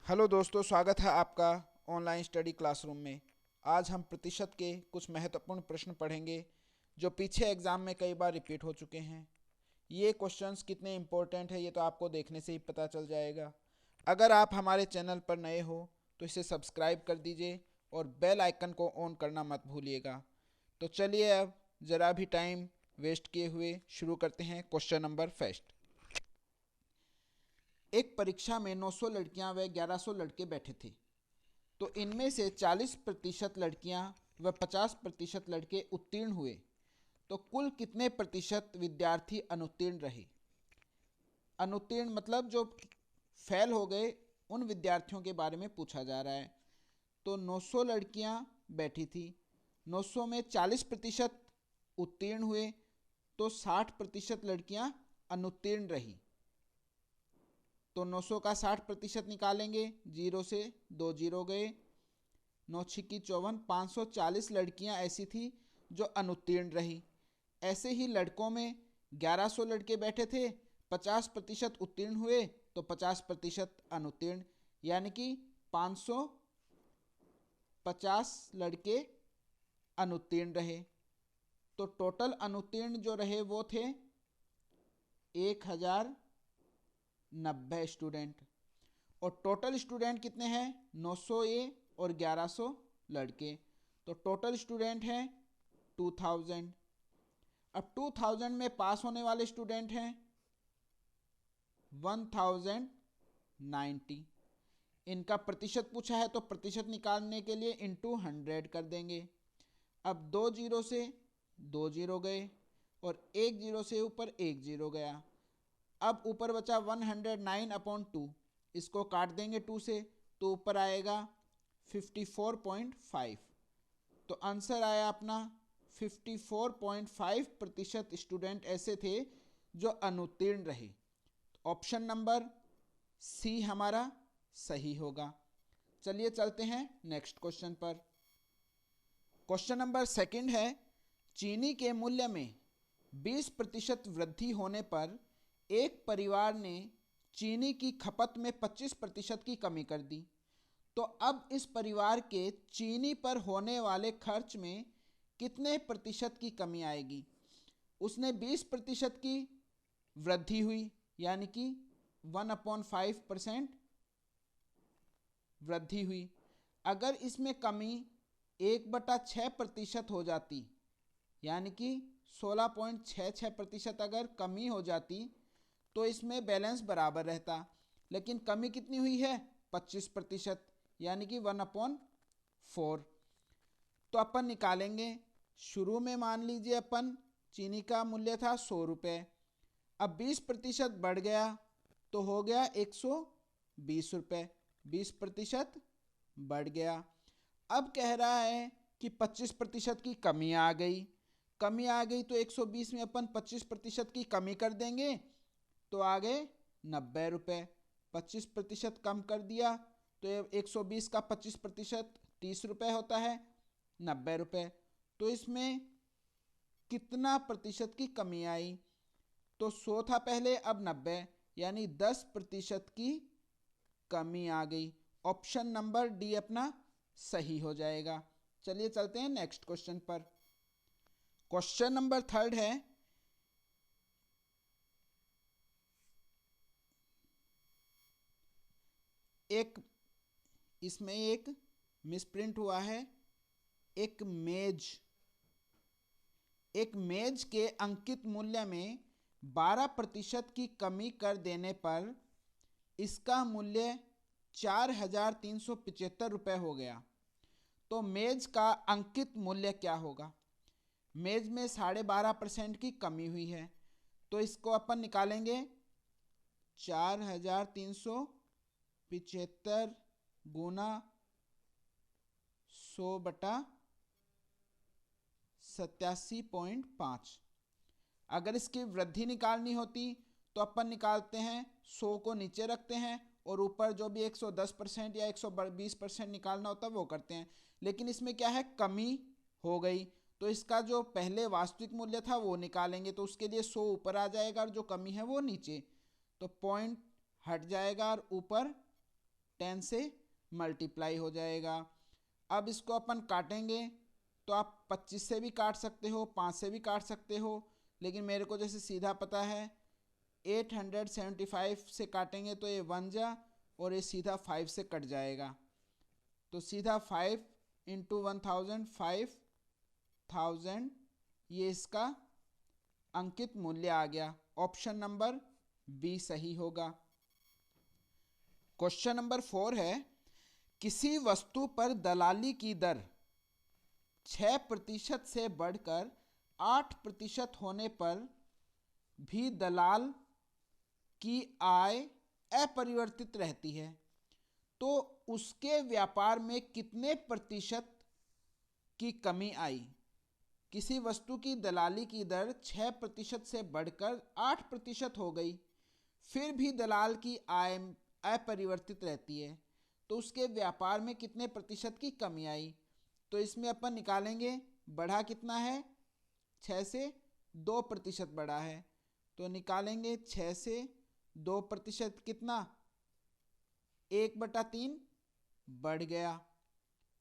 Hello दोस्तों, स्वागत है आपका ऑनलाइन स्टडी क्लासरूम में। आज हम प्रतिशत के कुछ महत्वपूर्ण प्रश्न पढ़ेंगे जो पीछे एग्ज़ाम में कई बार रिपीट हो चुके हैं। ये क्वेश्चंस कितने इम्पोर्टेंट है ये तो आपको देखने से ही पता चल जाएगा। अगर आप हमारे चैनल पर नए हो तो इसे सब्सक्राइब कर दीजिए और बेल आइकन को ऑन करना मत भूलिएगा। तो चलिए अब ज़रा भी टाइम वेस्ट किए हुए शुरू करते हैं। Question number first. एक परीक्षा में 900 लड़कियां व 1100 लड़के बैठे थे, तो इनमें से 40% लड़कियां व 50% लड़के उत्तीर्ण हुए, तो कुल कितने प्रतिशत विद्यार्थी अनुत्तीर्ण रहे। अनुत्तीर्ण मतलब जो फेल हो गए, उन विद्यार्थियों के बारे में पूछा जा रहा है। तो 900 लड़कियां बैठी थी, 900 में 40% उत्तीर्ण हुए, तो 60% लड़कियां अनुत्तीर्ण रही। तो 900 का 60% निकालेंगे, जीरो से 2 जीरो गए, 9 छिक्की 54, 540 लड़कियां ऐसी थी जो अनुत्तीर्ण रही। ऐसे ही लड़कों में 1100 लड़के बैठे थे, 50% उत्तीर्ण हुए तो 50% अनुत्तीर्ण, यानी कि 550 लड़के अनुत्तीर्ण रहे। तो टोटल अनुत्तीर्ण जो रहे वो थे 1090 स्टूडेंट। और टोटल स्टूडेंट कितने हैं? 900 ए और 1100 लड़के, तो टोटल स्टूडेंट हैं 2000। अब 2000 में पास होने वाले स्टूडेंट हैं 1090। इनका प्रतिशत पूछा है तो प्रतिशत निकालने के लिए इंटू 100 कर देंगे। अब 2 जीरो से 2 जीरो गए और 1 जीरो से ऊपर 1 जीरो गया। अब ऊपर बचा 109/2, इसको काट देंगे 2 से तो ऊपर आएगा 54.5। तो आंसर आया अपना 54.5% स्टूडेंट ऐसे थे जो अनुत्तीर्ण रहे। ऑप्शन नंबर सी हमारा सही होगा। चलिए चलते हैं नेक्स्ट क्वेश्चन पर। क्वेश्चन नंबर सेकंड है, चीनी के मूल्य में 20% वृद्धि होने पर एक परिवार ने चीनी की खपत में 25% की कमी कर दी, तो अब इस परिवार के चीनी पर होने वाले खर्च में कितने प्रतिशत की कमी आएगी। उसने 20% की वृद्धि हुई, यानी कि 1/5% वृद्धि हुई। अगर इसमें कमी 1/6% हो जाती, यानी कि 16.66% अगर कमी हो जाती तो इसमें बैलेंस बराबर रहता। लेकिन कमी कितनी हुई है? 25%, यानी कि 1/4। तो अपन निकालेंगे। शुरू में मान लीजिए अपन चीनी का मूल्य था 100 रुपये, अब 20% बढ़ गया तो हो गया 120 रुपये, 20% बढ़ गया। अब कह रहा है कि 25% की कमी आ गई। कमी आ गई तो 120 में अपन 25% की कमी कर देंगे तो आ गए 90 रुपये। 25% कम कर दिया तो 120 का 25% 30 रुपये होता है, 90 रुपये। तो इसमें कितना प्रतिशत की कमी आई? तो 100 था पहले, अब 90, यानी 10% की कमी आ गई। ऑप्शन नंबर डी अपना सही हो जाएगा। चलिए चलते हैं नेक्स्ट क्वेश्चन पर। क्वेश्चन नंबर थर्ड है, एक इसमें एक मिसप्रिंट हुआ है। एक मेज के अंकित मूल्य में 12% की कमी कर देने पर इसका मूल्य 4,375 रुपये हो गया। तो मेज का अंकित मूल्य क्या होगा? मेज में 12.5% की कमी हुई है, तो इसको अपन निकालेंगे 4,375 गुना 100/87.5। अगर इसकी वृद्धि निकालनी होती तो अपन निकालते हैं 100 को नीचे रखते हैं और ऊपर जो भी 110% या 120% निकालना होता है वो करते हैं। लेकिन इसमें क्या है, कमी हो गई, तो इसका जो पहले वास्तविक मूल्य था वो निकालेंगे, तो उसके लिए 100 ऊपर आ जाएगा और जो कमी है वो नीचे, तो पॉइंट हट जाएगा और ऊपर 10 से मल्टीप्लाई हो जाएगा। अब इसको अपन काटेंगे तो आप 25 से भी काट सकते हो, 5 से भी काट सकते हो, लेकिन मेरे को जैसे सीधा पता है 875 से काटेंगे तो ये 1 जा और ये सीधा 5 से कट जाएगा। तो सीधा 5 इंटू 1000 5000 ये इसका अंकित मूल्य आ गया। ऑप्शन नंबर बी सही होगा। क्वेश्चन नंबर 4 है, किसी वस्तु पर दलाली की दर 6% से बढ़कर 8% होने पर भी दलाल की आय अपरिवर्तित रहती है, तो उसके व्यापार में कितने प्रतिशत की कमी आई। किसी वस्तु की दलाली की दर 6% से बढ़कर 8% हो गई, फिर भी दलाल की आय अपरिवर्तित रहती है, तो उसके व्यापार में कितने प्रतिशत की कमी आई। तो इसमें अपन निकालेंगे, बढ़ा कितना है, 6 से 2% बढ़ा है, तो निकालेंगे 6 से 2% कितना, 1/3 बढ़ गया।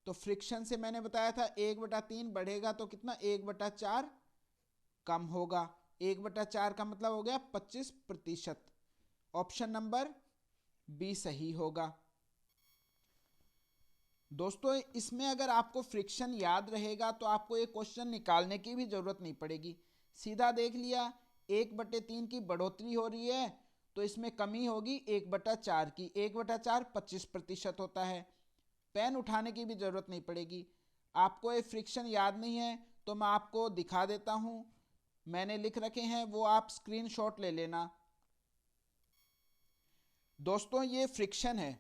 तो फ्रिक्शन से मैंने बताया था 1/3 बढ़ेगा तो कितना, 1/4 कम होगा। 1/4 का मतलब हो गया 25%। ऑप्शन नंबर बी सही होगा। दोस्तों इसमें अगर आपको फ्रिक्शन याद रहेगा तो आपको ये क्वेश्चन निकालने की भी जरूरत नहीं पड़ेगी। सीधा देख लिया 1/3 की बढ़ोतरी हो रही है तो इसमें कमी होगी 1/4 की। 1/4 25% होता है। पेन उठाने की भी जरूरत नहीं पड़ेगी। आपको ये फ्रिक्शन याद नहीं है तो मैं आपको दिखा देता हूं, मैंने लिख रखे हैं वो आप स्क्रीनशॉट ले लेना। दोस्तों ये फ्रिक्शन है,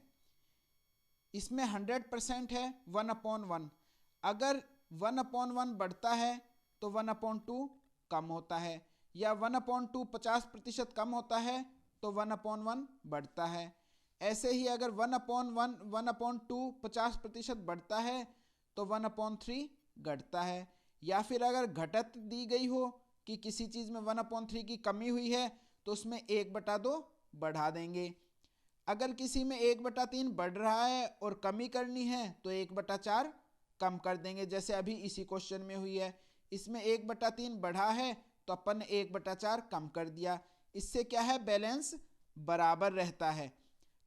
इसमें 100% है 1/1। अगर 1/1 बढ़ता है तो 1/2 कम होता है, या 1/2 50% कम होता है तो 1/1 बढ़ता है। ऐसे ही अगर 1/1 1/2 50% बढ़ता है तो 1/3 घटता है। या फिर अगर घटत दी गई हो कि किसी चीज में 1/3 की कमी हुई है तो उसमें 1/2 बढ़ा देंगे। अगर किसी में 1/3 बढ़ रहा है और कमी करनी है तो 1/4 कम कर देंगे, जैसे अभी इसी क्वेश्चन में हुई है। इसमें 1/3 बढ़ा है तो अपन ने 1/4 कम कर दिया। इससे क्या है, बैलेंस बराबर रहता है।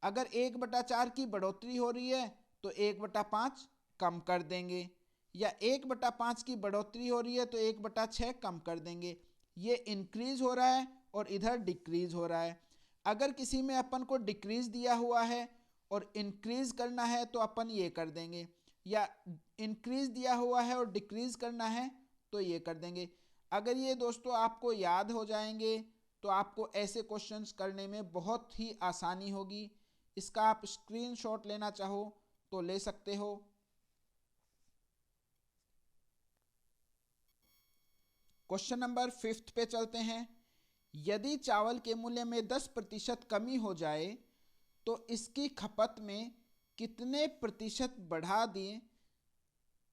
अगर 1/4 की बढ़ोतरी हो रही है तो 1/5 कम कर देंगे, या 1/5 की बढ़ोतरी हो रही है तो 1/6 कम कर देंगे। ये इंक्रीज हो रहा है और इधर डिक्रीज हो रहा है। अगर किसी में अपन को डिक्रीज दिया हुआ है और इंक्रीज करना है तो अपन ये कर देंगे, या इंक्रीज दिया हुआ है और डिक्रीज करना है तो ये कर देंगे। अगर ये दोस्तों आपको याद हो जाएंगे तो आपको ऐसे क्वेश्चंस करने में बहुत ही आसानी होगी। इसका आप स्क्रीनशॉट लेना चाहो तो ले सकते हो। क्वेश्चन नंबर 5 पे चलते हैं। यदि चावल के मूल्य में 10% कमी हो जाए तो इसकी खपत में कितने प्रतिशत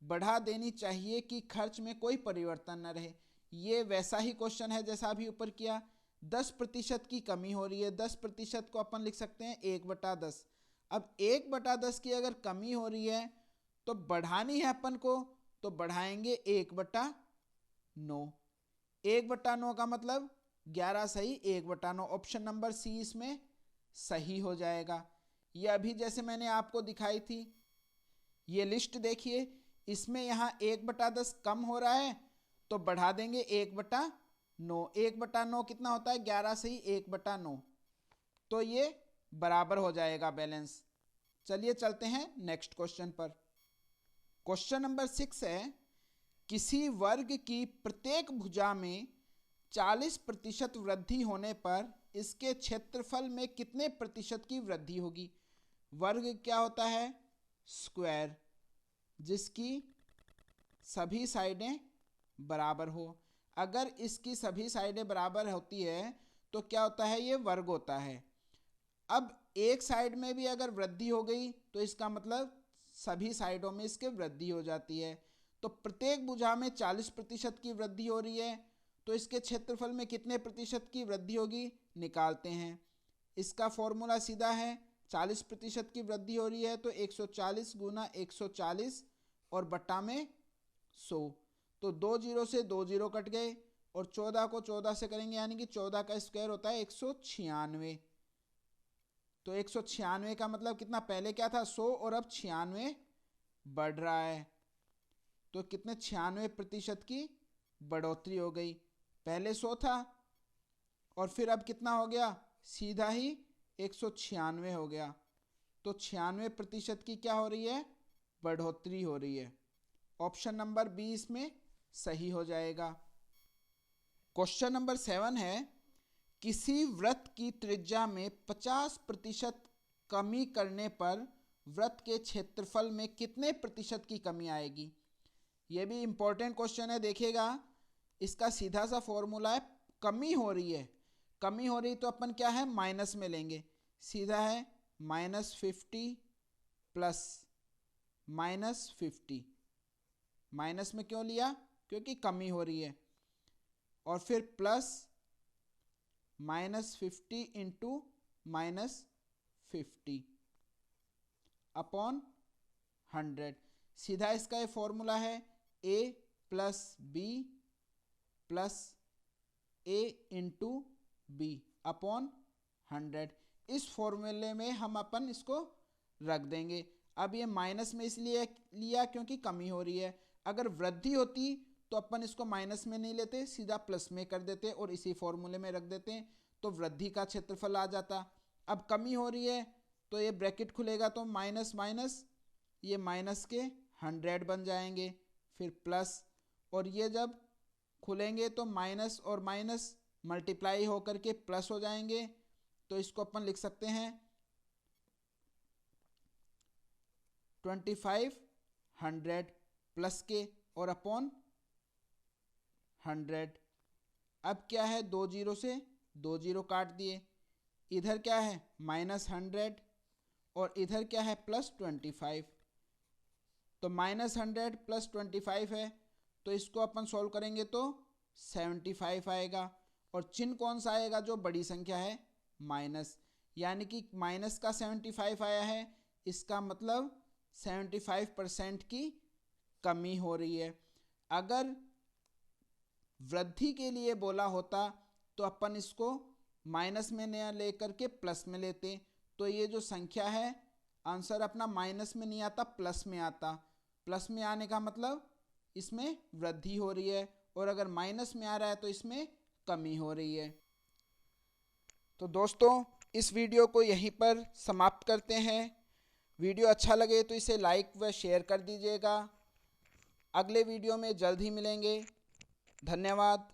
बढ़ा देनी चाहिए कि खर्च में कोई परिवर्तन न रहे। ये वैसा ही क्वेश्चन है जैसा अभी ऊपर किया। 10% की कमी हो रही है, 10% को अपन लिख सकते हैं 1/10। अब 1/10 की अगर कमी हो रही है तो बढ़ानी है अपन को, तो बढ़ाएंगे 1/9। 1/9 का मतलब 11 सही 1/9। ऑप्शन नंबर सी इसमें सही हो जाएगा। ये अभी जैसे मैंने आपको दिखाई थी ये लिस्ट देखिए, इसमें यहाँ 1/10 कम हो रहा है तो बढ़ा देंगे 1/9। 1/9 कितना होता है, 11 सही 1/9, तो ये बराबर हो जाएगा बैलेंस। चलिए चलते हैं नेक्स्ट क्वेश्चन पर। क्वेश्चन नंबर 6 है, किसी वर्ग की प्रत्येक भुजा में 40% वृद्धि होने पर इसके क्षेत्रफल में कितने प्रतिशत की वृद्धि होगी। वर्ग क्या होता है, स्क्वायर, जिसकी सभी साइडें बराबर हो। अगर इसकी सभी साइडें बराबर होती है तो क्या होता है, ये वर्ग होता है। अब एक साइड में भी अगर वृद्धि हो गई तो इसका मतलब सभी साइडों में इसके वृद्धि हो जाती है। तो प्रत्येक भुजा में 40% की वृद्धि हो रही है तो इसके क्षेत्रफल में कितने प्रतिशत की वृद्धि होगी निकालते हैं। इसका फॉर्मूला सीधा है 40% की वृद्धि हो रही है, तो 140 गुना 140 और बट्टा में 100, तो 2 जीरो से 2 जीरो कट गए और 14 को 14 से करेंगे यानी कि 14 का स्क्वायर होता है 196। तो 196 का मतलब कितना, पहले क्या था 100 और अब 96 बढ़ रहा है, तो कितने 96% की बढ़ोतरी हो गई। पहले 100 था और फिर अब कितना हो गया, सीधा ही 196 हो गया, तो 96% की क्या हो रही है, बढ़ोतरी हो रही है। ऑप्शन नंबर बी इसमें सही हो जाएगा। क्वेश्चन नंबर 7 है, किसी वृत्त की त्रिज्या में 50% कमी करने पर वृत्त के क्षेत्रफल में कितने प्रतिशत की कमी आएगी। यह भी इंपॉर्टेंट क्वेश्चन है, देखिएगा। इसका सीधा सा फॉर्मूला है, कमी हो रही है, कमी हो रही तो अपन क्या है, माइनस में लेंगे, सीधा है -50 प्लस -50। माइनस में क्यों लिया, क्योंकि कमी हो रही है, और फिर प्लस -50 इंटू -50 अपॉन 100। सीधा इसका ये फॉर्मूला है a plus B plus a into B upon 100। इस फॉर्मूले में हम अपन इसको रख देंगे। अब ये माइनस में इसलिए लिया क्योंकि कमी हो रही है, अगर वृद्धि होती तो अपन इसको माइनस में नहीं लेते, सीधा प्लस में कर देते और इसी फॉर्मूले में रख देते, तो वृद्धि का क्षेत्रफल आ जाता। अब कमी हो रही है तो ये ब्रैकेट खुलेगा तो माइनस माइनस, ये माइनस के 100 बन जाएंगे, फिर प्लस, और ये जब खुलेंगे तो माइनस और माइनस मल्टीप्लाई होकर के प्लस हो जाएंगे, तो इसको अपन लिख सकते हैं 2500 प्लस के और अपॉन 100। अब क्या है, 2 जीरो से 2 जीरो काट दिए, इधर क्या है -100 और इधर क्या है +25, तो -100 + 25 है, तो इसको अपन सॉल्व करेंगे तो 75 आएगा, और चिन्ह कौन सा आएगा, जो बड़ी संख्या है माइनस, यानी कि माइनस का 75 आया है, इसका मतलब 75% की कमी हो रही है। अगर वृद्धि के लिए बोला होता तो अपन इसको माइनस में न लेकर के प्लस में लेते, तो ये जो संख्या है आंसर अपना माइनस में नहीं आता, प्लस में आता। प्लस में आने का मतलब इसमें वृद्धि हो रही है, और अगर माइनस में आ रहा है तो इसमें कमी हो रही है। तो दोस्तों, इस वीडियो को यहीं पर समाप्त करते हैं। वीडियो अच्छा लगे तो इसे लाइक व शेयर कर दीजिएगा। अगले वीडियो में जल्द ही मिलेंगे। धन्यवाद।